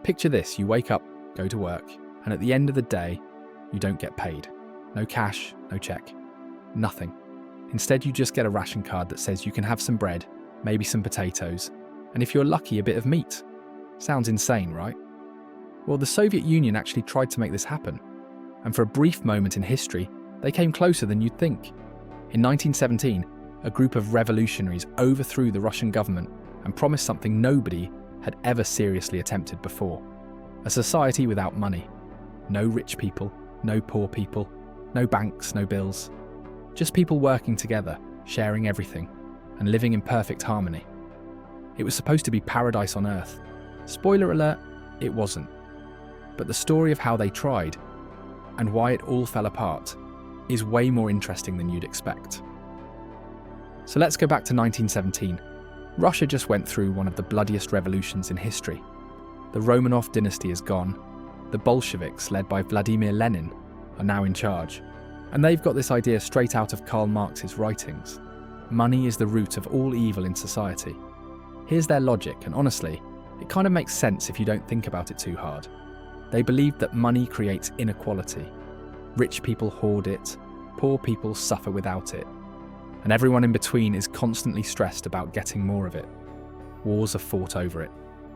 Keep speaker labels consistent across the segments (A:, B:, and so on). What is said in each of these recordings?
A: Picture this, you wake up, go to work, and at the end of the day, you don't get paid. No cash, no check, nothing. Instead, you just get a ration card that says you can have some bread, maybe some potatoes, and if you're lucky, a bit of meat. Sounds insane, right? Well, the Soviet Union actually tried to make this happen, and for a brief moment in history, they came closer than you'd think. In 1917, a group of revolutionaries overthrew the Russian government and promised something nobody had ever seriously attempted before. A society without money. No rich people, no poor people, no banks, no bills. Just people working together, sharing everything, and living in perfect harmony. It was supposed to be paradise on earth. Spoiler alert, it wasn't. But the story of how they tried, and why it all fell apart, is way more interesting than you'd expect. So let's go back to 1917. Russia just went through one of the bloodiest revolutions in history. The Romanov dynasty is gone. The Bolsheviks, led by Vladimir Lenin, are now in charge. And they've got this idea straight out of Karl Marx's writings. Money is the root of all evil in society. Here's their logic, and honestly, it kind of makes sense if you don't think about it too hard. They believed that money creates inequality. Rich people hoard it, poor people suffer without it, and everyone in between is constantly stressed about getting more of it. Wars are fought over it.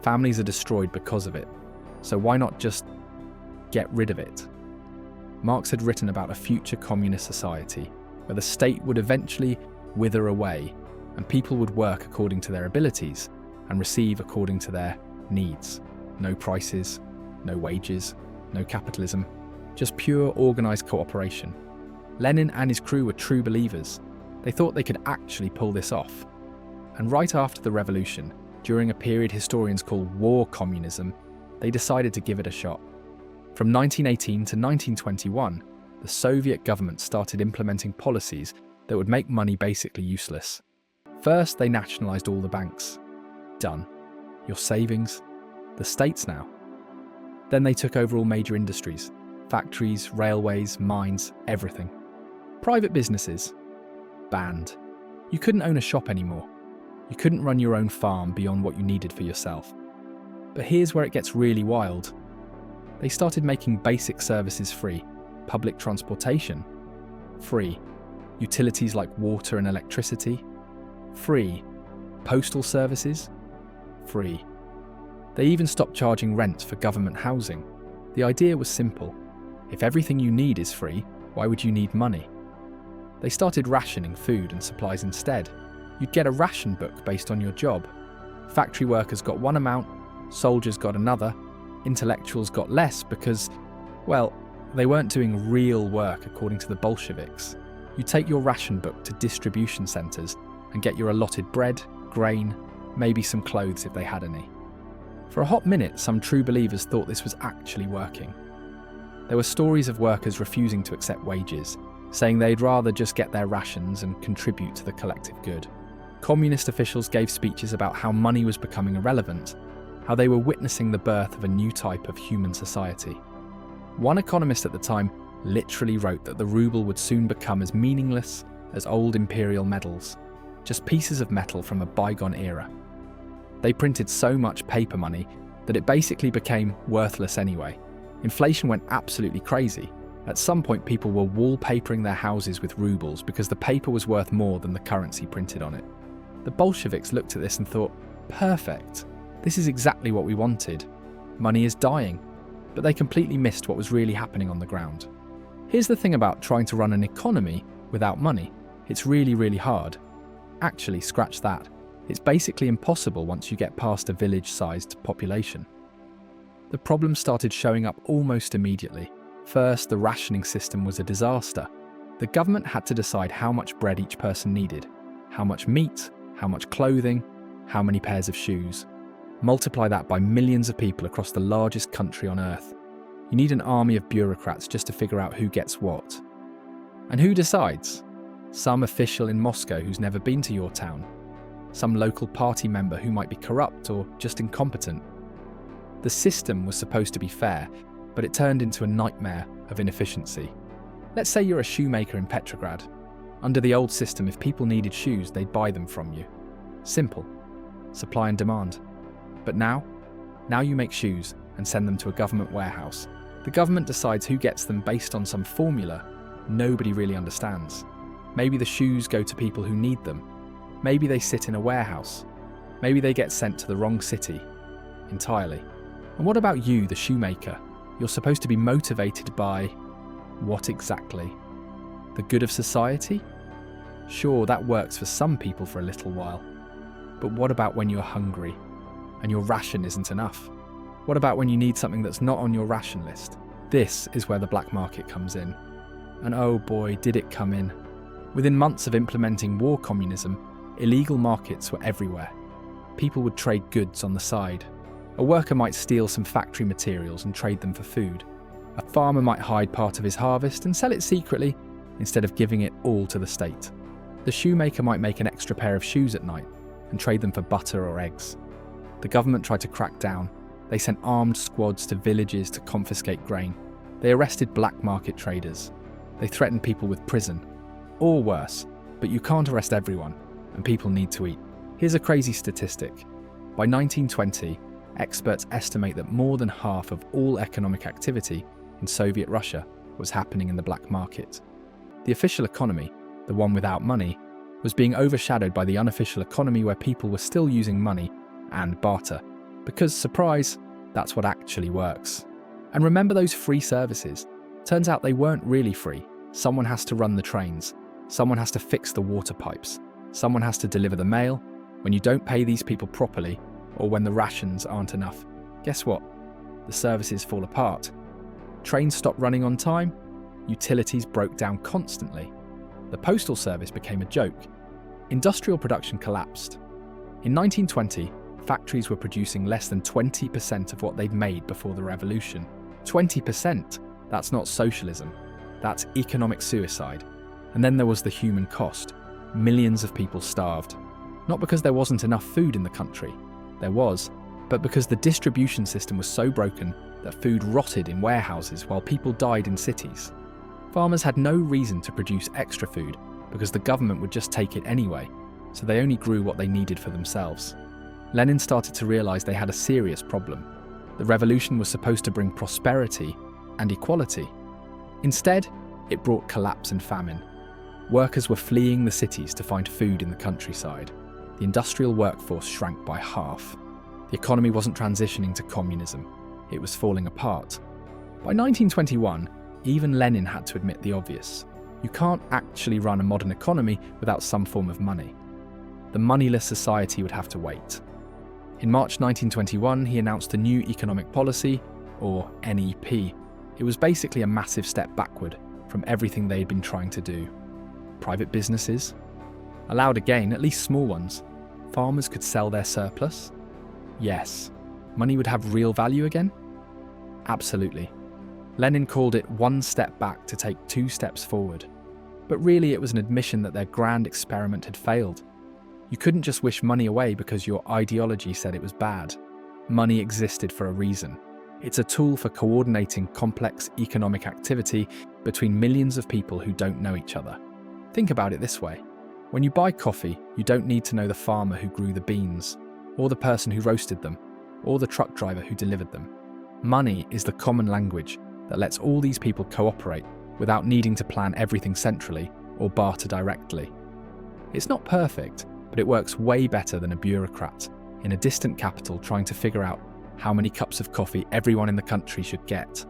A: Families are destroyed because of it. So why not just get rid of it? Marx had written about a future communist society where the state would eventually wither away and people would work according to their abilities and receive according to their needs. No prices, no wages, no capitalism, just pure organised cooperation. Lenin and his crew were true believers. They thought they could actually pull this off. And right after the revolution, during a period historians call war communism, they decided to give it a shot. From 1918 to 1921, the Soviet government started implementing policies that would make money basically useless. First, they nationalised all the banks. Done. Your savings, the state's now. Then they took over all major industries, factories, railways, mines, everything. Private businesses, banned. You couldn't own a shop anymore. You couldn't run your own farm beyond what you needed for yourself. But here's where it gets really wild. They started making basic services free. Public transportation, free. Utilities like water and electricity, free. Postal services, free. They even stopped charging rent for government housing. The idea was simple. If everything you need is free, why would you need money? They started rationing food and supplies instead. You'd get a ration book based on your job. Factory workers got one amount, soldiers got another, intellectuals got less because, well, they weren't doing real work according to the Bolsheviks. You take your ration book to distribution centres and get your allotted bread, grain, maybe some clothes if they had any. For a hot minute, some true believers thought this was actually working. There were stories of workers refusing to accept wages, saying they'd rather just get their rations and contribute to the collective good. Communist officials gave speeches about how money was becoming irrelevant, how they were witnessing the birth of a new type of human society. One economist at the time literally wrote that the ruble would soon become as meaningless as old imperial medals, just pieces of metal from a bygone era. They printed so much paper money that it basically became worthless anyway. Inflation went absolutely crazy. At some point, people were wallpapering their houses with rubles because the paper was worth more than the currency printed on it. The Bolsheviks looked at this and thought, perfect, this is exactly what we wanted. Money is dying. But they completely missed what was really happening on the ground. Here's the thing about trying to run an economy without money. It's really, really hard. Actually, scratch that. It's basically impossible once you get past a village-sized population. The problems started showing up almost immediately. First, the rationing system was a disaster. The government had to decide how much bread each person needed, how much meat, how much clothing, how many pairs of shoes. Multiply that by millions of people across the largest country on Earth. You need an army of bureaucrats just to figure out who gets what. And who decides? Some official in Moscow who's never been to your town. Some local party member who might be corrupt or just incompetent. The system was supposed to be fair, but it turned into a nightmare of inefficiency. Let's say you're a shoemaker in Petrograd. Under the old system, if people needed shoes, they'd buy them from you. Simple. Supply and demand. But now you make shoes, and send them to a government warehouse. The government decides who gets them based on some formula nobody really understands. Maybe the shoes go to people who need them. Maybe they sit in a warehouse. Maybe they get sent to the wrong city entirely. And what about you, the shoemaker? You're supposed to be motivated by what exactly? The good of society? Sure, that works for some people for a little while. But what about when you're hungry and your ration isn't enough? What about when you need something that's not on your ration list? This is where the black market comes in. And oh boy, did it come in. Within months of implementing war communism, illegal markets were everywhere. People would trade goods on the side. A worker might steal some factory materials and trade them for food. A farmer might hide part of his harvest and sell it secretly instead of giving it all to the state. The shoemaker might make an extra pair of shoes at night and trade them for butter or eggs. The government tried to crack down. They sent armed squads to villages to confiscate grain. They arrested black market traders. They threatened people with prison. Or worse, but you can't arrest everyone, and people need to eat. Here's a crazy statistic. By 1920, experts estimate that more than half of all economic activity in Soviet Russia was happening in the black market. The official economy, the one without money, was being overshadowed by the unofficial economy where people were still using money and barter. Because, surprise, that's what actually works. And remember those free services? Turns out they weren't really free. Someone has to run the trains. Someone has to fix the water pipes. Someone has to deliver the mail. When you don't pay these people properly, or when the rations aren't enough, guess what? The services fall apart. Trains stopped running on time. Utilities broke down constantly. The postal service became a joke. Industrial production collapsed. In 1920, factories were producing less than 20% of what they'd made before the revolution. 20%! That's not socialism. That's economic suicide. And then there was the human cost. Millions of people starved. Not because there wasn't enough food in the country. There was, but because the distribution system was so broken that food rotted in warehouses while people died in cities. Farmers had no reason to produce extra food because the government would just take it anyway, so they only grew what they needed for themselves. Lenin started to realize they had a serious problem. The revolution was supposed to bring prosperity and equality. Instead, it brought collapse and famine. Workers were fleeing the cities to find food in the countryside. The industrial workforce shrank by half. The economy wasn't transitioning to communism. It was falling apart. By 1921, even Lenin had to admit the obvious. You can't actually run a modern economy without some form of money. The moneyless society would have to wait. In March 1921, he announced the new economic policy, or NEP. It was basically a massive step backward from everything they'd been trying to do. Private businesses, allowed again, at least small ones. Farmers could sell their surplus. Yes. Money would have real value again? Absolutely. Lenin called it one step back to take 2 steps forward. But really it was an admission that their grand experiment had failed. You couldn't just wish money away because your ideology said it was bad. Money existed for a reason. It's a tool for coordinating complex economic activity between millions of people who don't know each other. Think about it this way. When you buy coffee, you don't need to know the farmer who grew the beans, or the person who roasted them, or the truck driver who delivered them. Money is the common language that lets all these people cooperate without needing to plan everything centrally or barter directly. It's not perfect, but it works way better than a bureaucrat in a distant capital trying to figure out how many cups of coffee everyone in the country should get.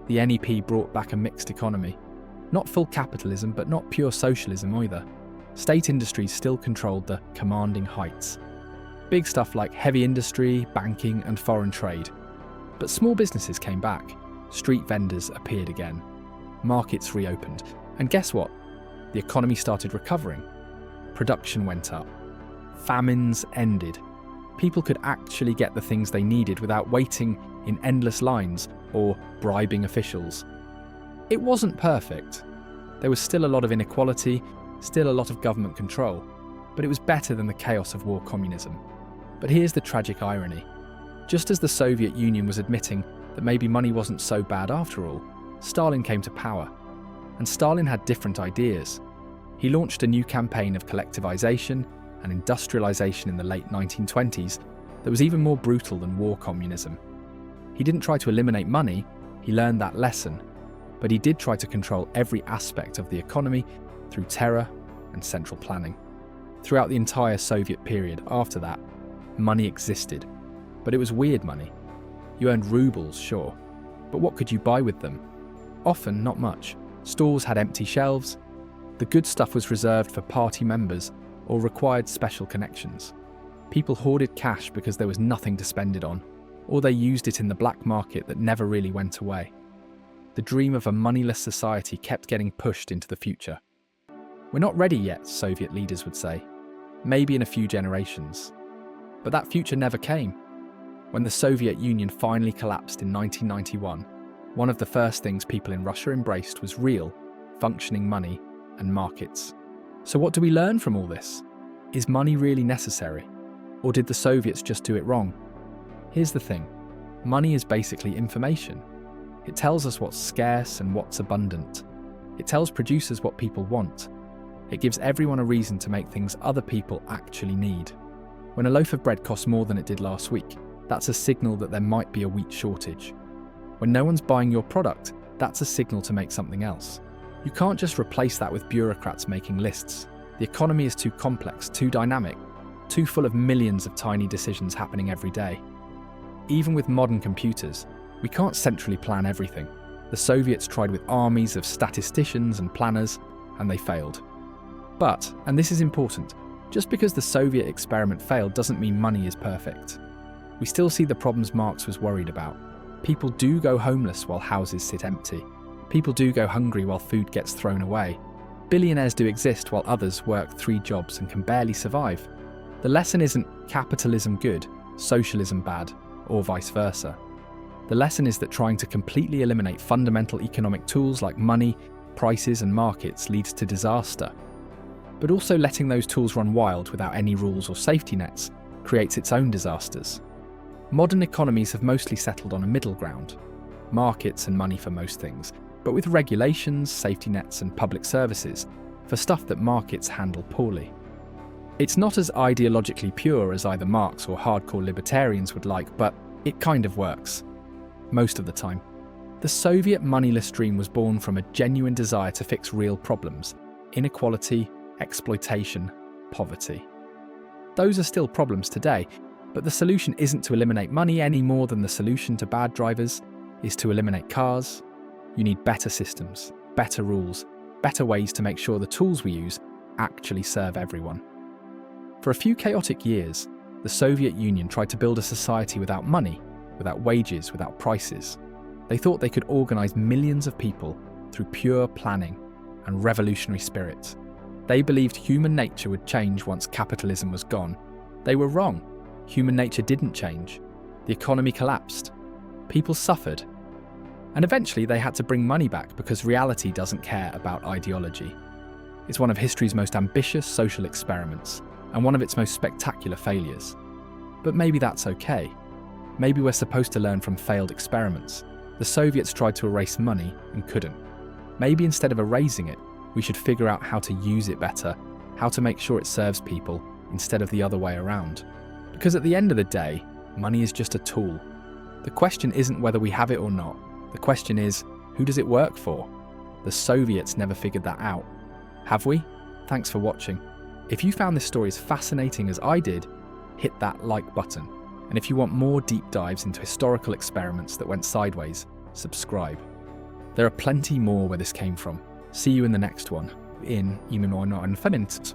A: The NEP brought back a mixed economy. Not full capitalism, but not pure socialism either. State industries still controlled the commanding heights. Big stuff like heavy industry, banking, and foreign trade. But small businesses came back. Street vendors appeared again. Markets reopened. And guess what? The economy started recovering. Production went up. Famines ended. People could actually get the things they needed without waiting in endless lines or bribing officials. It wasn't perfect. There was still a lot of inequality, still a lot of government control, but it was better than the chaos of war communism. But here's the tragic irony. Just as the Soviet Union was admitting that maybe money wasn't so bad after all, Stalin came to power. And Stalin had different ideas. He launched a new campaign of collectivization and industrialization in the late 1920s that was even more brutal than war communism. He didn't try to eliminate money, he learned that lesson, but he did try to control every aspect of the economy through terror and central planning. Throughout the entire Soviet period after that, money existed, but it was weird money. You earned rubles, sure, but what could you buy with them? Often not much. Stores had empty shelves. The good stuff was reserved for party members or required special connections. People hoarded cash because there was nothing to spend it on, or they used it in the black market that never really went away. The dream of a moneyless society kept getting pushed into the future. We're not ready yet, Soviet leaders would say. Maybe in a few generations. But that future never came. When the Soviet Union finally collapsed in 1991, one of the first things people in Russia embraced was real, functioning money and markets. So what do we learn from all this? Is money really necessary? Or did the Soviets just do it wrong? Here's the thing. Money is basically information. It tells us what's scarce and what's abundant. It tells producers what people want. It gives everyone a reason to make things other people actually need. When a loaf of bread costs more than it did last week, that's a signal that there might be a wheat shortage. When no one's buying your product, that's a signal to make something else. You can't just replace that with bureaucrats making lists. The economy is too complex, too dynamic, too full of millions of tiny decisions happening every day. Even with modern computers, we can't centrally plan everything. The Soviets tried with armies of statisticians and planners, and they failed. But, and this is important, just because the Soviet experiment failed doesn't mean money is perfect. We still see the problems Marx was worried about. People do go homeless while houses sit empty. People do go hungry while food gets thrown away. Billionaires do exist while others work 3 jobs and can barely survive. The lesson isn't capitalism good, socialism bad, or vice versa. The lesson is that trying to completely eliminate fundamental economic tools like money, prices, and markets leads to disaster. But also letting those tools run wild without any rules or safety nets creates its own disasters. Modern economies have mostly settled on a middle ground, markets and money for most things, but with regulations, safety nets, and public services for stuff that markets handle poorly. It's not as ideologically pure as either Marx or hardcore libertarians would like, but it kind of works. Most of the time. The Soviet moneyless dream was born from a genuine desire to fix real problems: inequality, exploitation, poverty. Those are still problems today, but the solution isn't to eliminate money any more than the solution to bad drivers is to eliminate cars. You need better systems, better rules, better ways to make sure the tools we use actually serve everyone. For a few chaotic years, the Soviet Union tried to build a society without money, without wages, without prices. They thought they could organize millions of people through pure planning and revolutionary spirit. They believed human nature would change once capitalism was gone. They were wrong. Human nature didn't change. The economy collapsed. People suffered. And eventually they had to bring money back because reality doesn't care about ideology. It's one of history's most ambitious social experiments and one of its most spectacular failures. But maybe that's okay. Maybe we're supposed to learn from failed experiments. The Soviets tried to erase money and couldn't. Maybe instead of erasing it, we should figure out how to use it better, how to make sure it serves people instead of the other way around. Because at the end of the day, money is just a tool. The question isn't whether we have it or not. The question is, who does it work for? The Soviets never figured that out. Have we? Thanks for watching. If you found this story as fascinating as I did, hit that like button. And if you want more deep dives into historical experiments that went sideways, subscribe. There are plenty more where this came from. See you in the next one, in Immuno Infinite.